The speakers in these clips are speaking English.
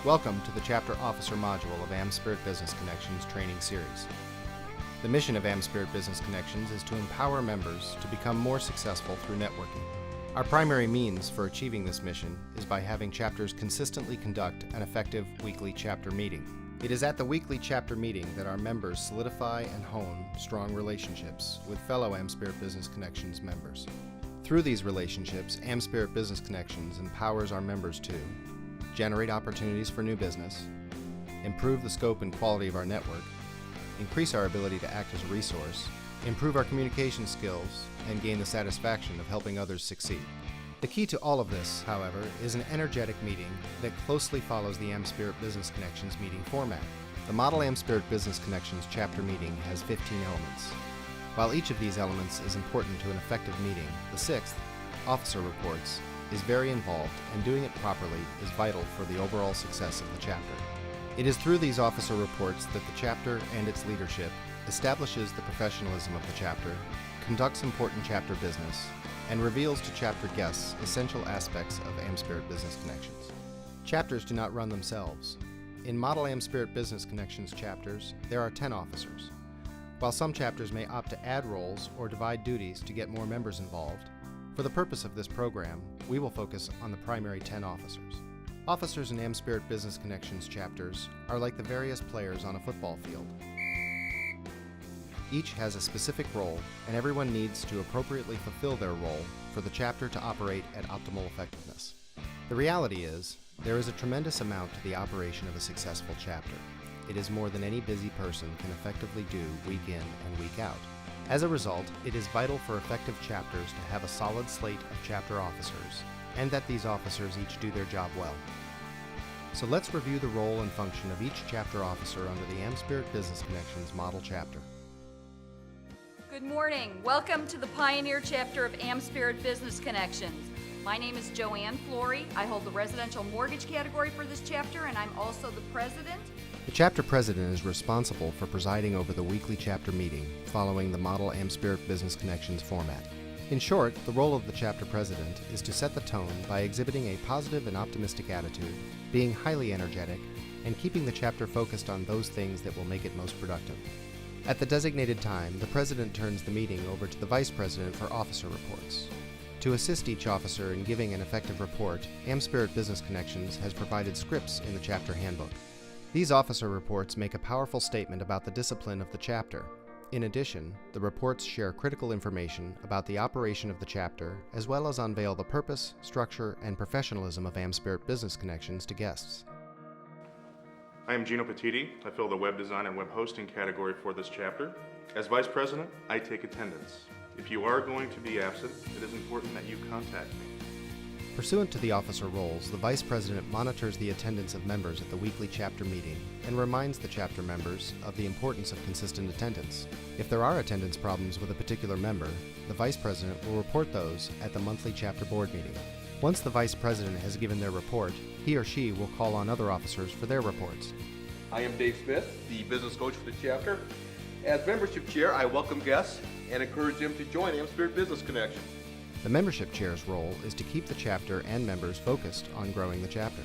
Welcome to the Chapter Officer module of AmSpirit Business Connections training series. The mission of AmSpirit Business Connections is to empower members to become more successful through networking. Our primary means for achieving this mission is by having chapters consistently conduct an effective weekly chapter meeting. It is at the weekly chapter meeting that our members solidify and hone strong relationships with fellow AmSpirit Business Connections members. Through these relationships, AmSpirit Business Connections empowers our members to generate opportunities for new business, improve the scope and quality of our network, increase our ability to act as a resource, improve our communication skills, and gain the satisfaction of helping others succeed. The key to all of this, however, is an energetic meeting that closely follows the AmSpirit Business Connections meeting format. The model AmSpirit Business Connections chapter meeting has 15 elements. While each of these elements is important to an effective meeting, the sixth, officer reports, is very involved, and doing it properly is vital for the overall success of the chapter. It is through these officer reports that the chapter and its leadership establishes the professionalism of the chapter, conducts important chapter business, and reveals to chapter guests essential aspects of AmSpirit Business Connections. Chapters do not run themselves. In model AmSpirit Business Connections chapters, there are 10 officers. While some chapters may opt to add roles or divide duties to get more members involved, for the purpose of this program, we will focus on the primary 10 officers. Officers in AmSpirit Business Connections chapters are like the various players on a football field. Each has a specific role, and everyone needs to appropriately fulfill their role for the chapter to operate at optimal effectiveness. The reality is, there is a tremendous amount to the operation of a successful chapter. It is more than any busy person can effectively do week in and week out. As a result, it is vital for effective chapters to have a solid slate of chapter officers, and that these officers each do their job well. So let's review the role and function of each chapter officer under the AmSpirit Business Connections model chapter. Good morning. Welcome to the Pioneer Chapter of AmSpirit Business Connections. My name is Joanne Flory. I hold the residential mortgage category for this chapter, and I'm also the president. The chapter president is responsible for presiding over the weekly chapter meeting following the model AmSpirit Business Connections format. In short, the role of the chapter president is to set the tone by exhibiting a positive and optimistic attitude, being highly energetic, and keeping the chapter focused on those things that will make it most productive. At the designated time, the president turns the meeting over to the vice president for officer reports. To assist each officer in giving an effective report, AmSpirit Business Connections has provided scripts in the chapter handbook. These officer reports make a powerful statement about the discipline of the chapter. In addition, the reports share critical information about the operation of the chapter, as well as unveil the purpose, structure, and professionalism of AmSpirit Business Connections to guests. I am Gino Petiti. I fill the web design and web hosting category for this chapter. As vice president, I take attendance. If you are going to be absent, it is important that you contact me. Pursuant to the officer roles, the vice president monitors the attendance of members at the weekly chapter meeting and reminds the chapter members of the importance of consistent attendance. If there are attendance problems with a particular member, the vice president will report those at the monthly chapter board meeting. Once the vice president has given their report, he or she will call on other officers for their reports. I am Dave Smith, the business coach for the chapter. As membership chair, I welcome guests and encourage them to join AmSpirit Business Connections. The membership chair's role is to keep the chapter and members focused on growing the chapter.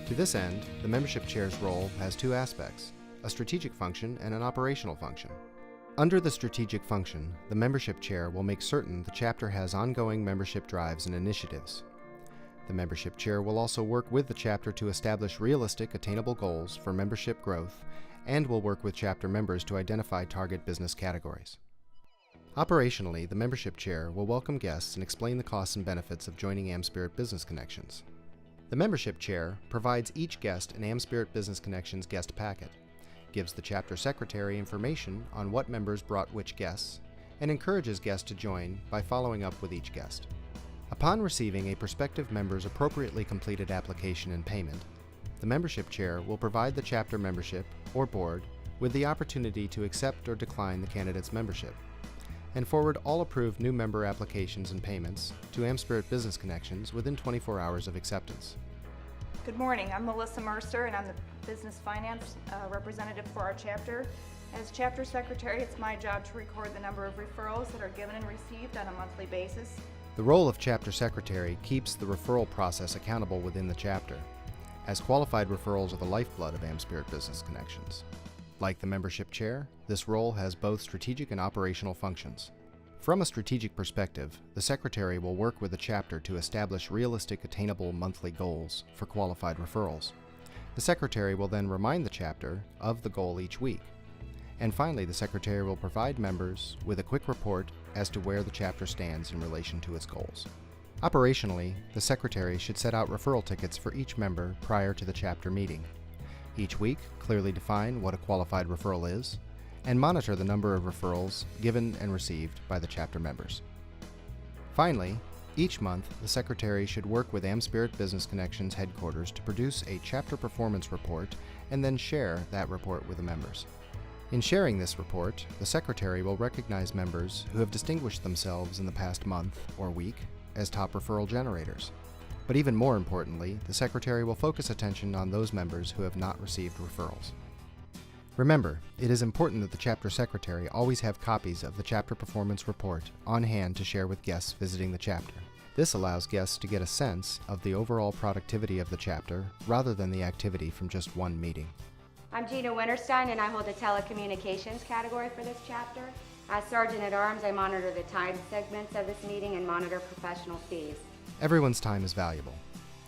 To this end, the membership chair's role has two aspects, a strategic function and an operational function. Under the strategic function, the membership chair will make certain the chapter has ongoing membership drives and initiatives. The membership chair will also work with the chapter to establish realistic, attainable goals for membership growth and will work with chapter members to identify target business categories. Operationally, the membership chair will welcome guests and explain the costs and benefits of joining AmSpirit Business Connections. The membership chair provides each guest an AmSpirit Business Connections guest packet, gives the chapter secretary information on what members brought which guests, and encourages guests to join by following up with each guest. Upon receiving a prospective member's appropriately completed application and payment, the membership chair will provide the chapter membership or board with the opportunity to accept or decline the candidate's membership, and forward all approved new member applications and payments to AmSpirit Business Connections within 24 hours of acceptance. Good morning. I'm Melissa Mercer, and I'm the business finance representative for our chapter. As chapter secretary, it's my job to record the number of referrals that are given and received on a monthly basis. The role of chapter secretary keeps the referral process accountable within the chapter. as qualified referrals are the lifeblood of AmSpirit Business Connections. Like the membership chair, this role has both strategic and operational functions. From a strategic perspective, the secretary will work with the chapter to establish realistic, attainable monthly goals for qualified referrals. The secretary will then remind the chapter of the goal each week. And finally, the secretary will provide members with a quick report as to where the chapter stands in relation to its goals. Operationally, the secretary should set out referral tickets for each member prior to the chapter meeting. Each week, clearly define what a qualified referral is, and monitor the number of referrals given and received by the chapter members. Finally, each month, the secretary should work with AmSpirit Business Connections headquarters to produce a chapter performance report and then share that report with the members. In sharing this report, the secretary will recognize members who have distinguished themselves in the past month or week as top referral generators. But even more importantly, the secretary will focus attention on those members who have not received referrals. Remember, it is important that the chapter secretary always have copies of the chapter performance report on hand to share with guests visiting the chapter. This allows guests to get a sense of the overall productivity of the chapter rather than the activity from just one meeting. I'm Gina Winterstein, and I hold the telecommunications category for this chapter. As Sergeant at Arms, I monitor the time segments of this meeting and monitor professional fees. Everyone's time is valuable.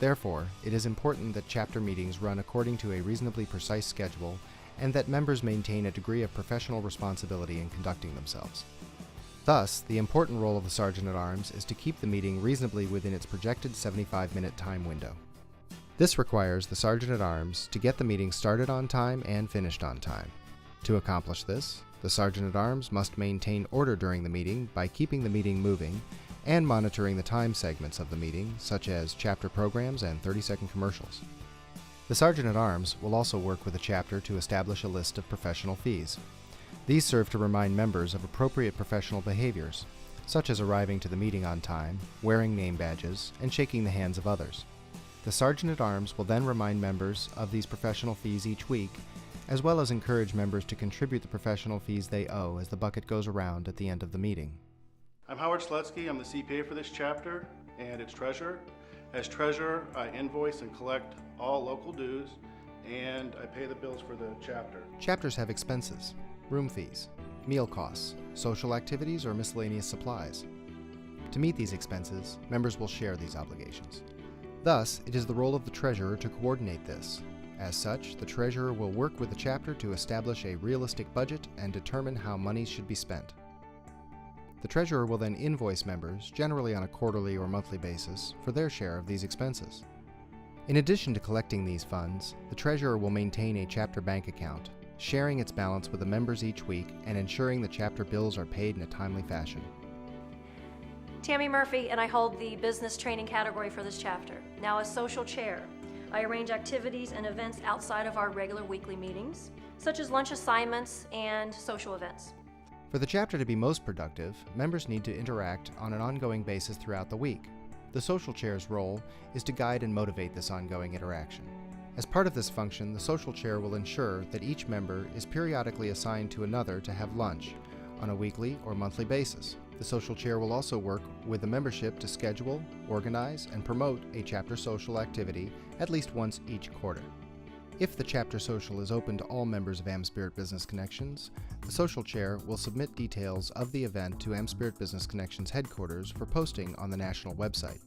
Therefore, it is important that chapter meetings run according to a reasonably precise schedule and that members maintain a degree of professional responsibility in conducting themselves. Thus, the important role of the Sergeant at Arms is to keep the meeting reasonably within its projected 75-minute time window. This requires the Sergeant at Arms to get the meeting started on time and finished on time. To accomplish this, the Sergeant at Arms must maintain order during the meeting by keeping the meeting moving and monitoring the time segments of the meeting, such as chapter programs and 30-second commercials. The Sergeant at Arms will also work with the chapter to establish a list of professional fees. These serve to remind members of appropriate professional behaviors, such as arriving to the meeting on time, wearing name badges, and shaking the hands of others. The Sergeant at Arms will then remind members of these professional fees each week, as well as encourage members to contribute the professional fees they owe as the bucket goes around at the end of the meeting. I'm Howard Slutsky. I'm the CPA for this chapter and its treasurer. As treasurer, I invoice and collect all local dues, and I pay the bills for the chapter. Chapters have expenses, room fees, meal costs, social activities, or miscellaneous supplies. To meet these expenses, members will share these obligations. Thus, it is the role of the treasurer to coordinate this. As such, the treasurer will work with the chapter to establish a realistic budget and determine how monies should be spent. The treasurer will then invoice members, generally on a quarterly or monthly basis, for their share of these expenses. In addition to collecting these funds, the treasurer will maintain a chapter bank account, sharing its balance with the members each week and ensuring the chapter bills are paid in a timely fashion. Tammy Murphy, and I hold the business training category for this chapter. Now, as social chair, I arrange activities and events outside of our regular weekly meetings, such as lunch assignments and social events. For the chapter to be most productive, members need to interact on an ongoing basis throughout the week. The social chair's role is to guide and motivate this ongoing interaction. As part of this function, the social chair will ensure that each member is periodically assigned to another to have lunch on a weekly or monthly basis. The social chair will also work with the membership to schedule, organize, and promote a chapter social activity at least once each quarter. If the chapter social is open to all members of AmSpirit Business Connections, the social chair will submit details of the event to AmSpirit Business Connections headquarters for posting on the national website.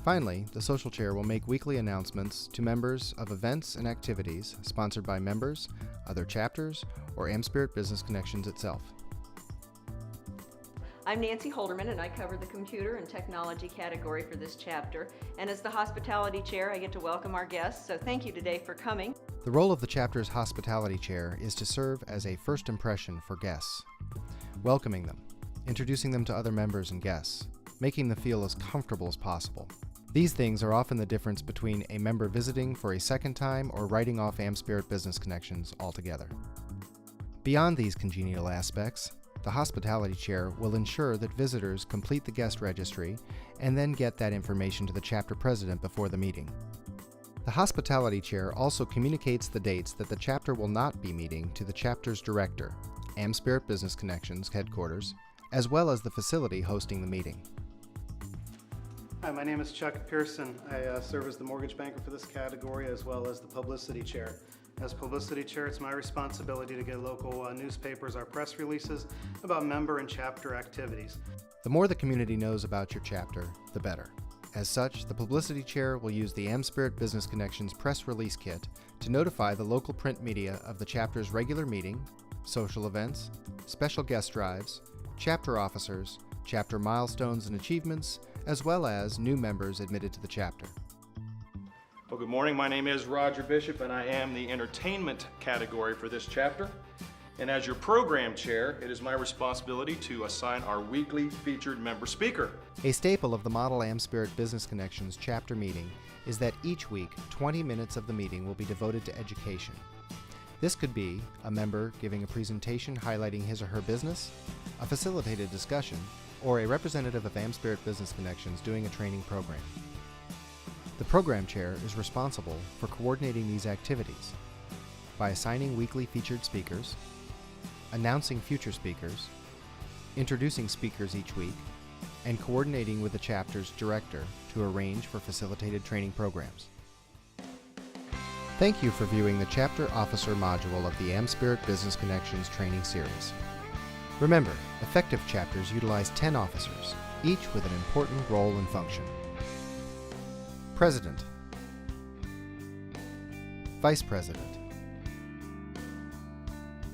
Finally, the social chair will make weekly announcements to members of events and activities sponsored by members, other chapters, or AmSpirit Business Connections itself. I'm Nancy Holderman, and I cover the computer and technology category for this chapter. And as the hospitality chair, I get to welcome our guests, so thank you today for coming. The role of the chapter's hospitality chair is to serve as a first impression for guests, welcoming them, introducing them to other members and guests, making them feel as comfortable as possible. These things are often the difference between a member visiting for a second time or writing off AmSpirit Business Connections altogether. Beyond these congenial aspects, the hospitality chair will ensure that visitors complete the guest registry and then get that information to the chapter president before the meeting. The hospitality chair also communicates the dates that the chapter will not be meeting to the chapter's director, AmSpirit Business Connections headquarters, as well as the facility hosting the meeting. Hi, my name is Chuck Pearson. I serve as the mortgage banker for this category as well as the publicity chair. As publicity chair, it's my responsibility to get local newspapers our press releases about member and chapter activities. The more the community knows about your chapter, the better. As such, the publicity chair will use the AmSpirit Business Connections press release kit to notify the local print media of the chapter's regular meeting, social events, special guest drives, chapter officers, chapter milestones and achievements, as well as new members admitted to the chapter. Well, good morning. My name is Roger Bishop, and I am the entertainment category for this chapter. And as your program chair, it is my responsibility to assign our weekly featured member speaker. A staple of the Model AmSpirit Business Connections chapter meeting is that each week, 20 minutes of the meeting will be devoted to education. This could be a member giving a presentation highlighting his or her business, a facilitated discussion, or a representative of AmSpirit Business Connections doing a training program. The program chair is responsible for coordinating these activities by assigning weekly featured speakers, announcing future speakers, introducing speakers each week, and coordinating with the chapter's director to arrange for facilitated training programs. Thank you for viewing the Chapter Officer module of the AmSpirit Business Connections training series. Remember, effective chapters utilize 10 officers, each with an important role and function. President, Vice President,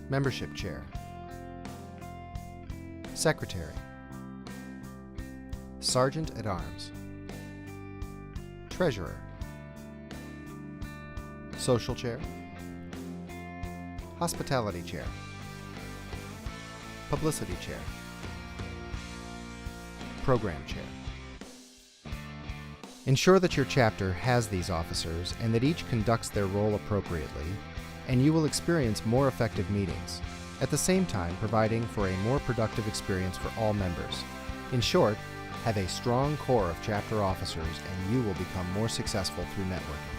Membership Chair, Secretary, Sergeant at Arms, Treasurer, Social Chair, Hospitality Chair, Publicity Chair, Program Chair. Ensure that your chapter has these officers and that each conducts their role appropriately, and you will experience more effective meetings, at the same time providing for a more productive experience for all members. In short, have a strong core of chapter officers and you will become more successful through networking.